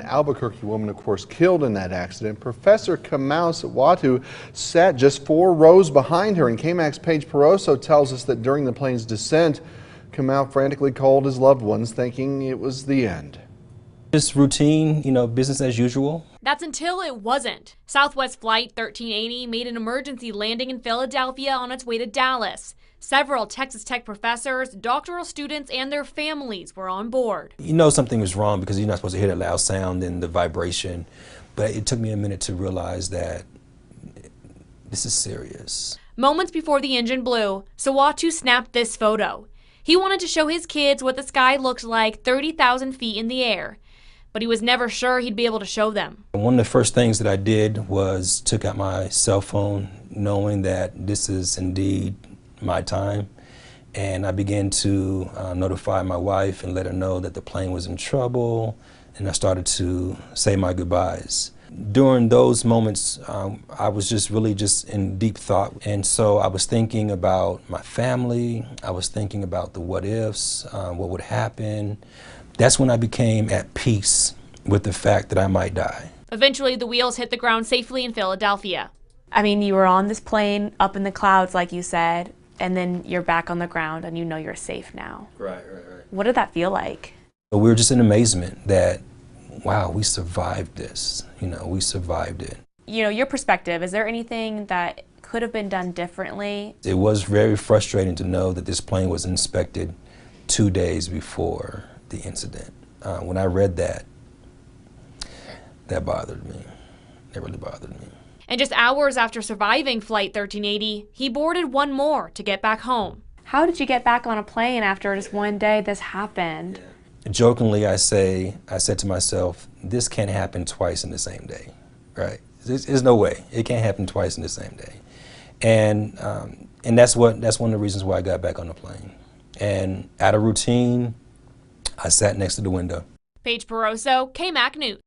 An Albuquerque woman, of course, killed in that accident. Professor Kamau Sawatu sat just 4 rows behind her, and KMAC's Paige Peroso tells us that during the plane's descent, Kamau frantically called his loved ones, thinking it was the end. Just routine, business as usual. That's until it wasn't. Southwest Flight 1380 made an emergency landing in Philadelphia on its way to Dallas. Several Texas Tech professors, doctoral students, and their families were on board. You know something was wrong because you're not supposed to hear the loud sound and the vibration, but it took me a minute to realize that this is serious. Moments before the engine blew, Sawatu snapped this photo. He wanted to show his kids what the sky looked like 30,000 feet in the air, but he was never sure he'd be able to show them. One of the first things that I did was took out my cell phone, knowing that this is indeed my time, and I began to notify my wife and let her know that the plane was in trouble, and I started to say my goodbyes. During those moments, I was really in deep thought, and so I was thinking about my family, I was thinking about the what ifs, what would happen. That's when I became at peace with the fact that I might die. Eventually, the wheels hit the ground safely in Philadelphia. I mean, you were on this plane up in the clouds, like you said, and then you're back on the ground and you know you're safe now. Right. What did that feel like? We were just in amazement that, wow, we survived this. We survived it. Your perspective, is there anything that could have been done differently? It was very frustrating to know that this plane was inspected 2 days before the incident. When I read that bothered me. It really bothered me. And just hours after surviving Flight 1380, he boarded one more to get back home. How did you get back on a plane after just one day this happened? Jokingly, I said to myself, this can't happen twice in the same day, right? There's no way. It can't happen twice in the same day. And that's one of the reasons why I got back on the plane. And out of routine, I sat next to the window. Paige Peroso, KMAC News.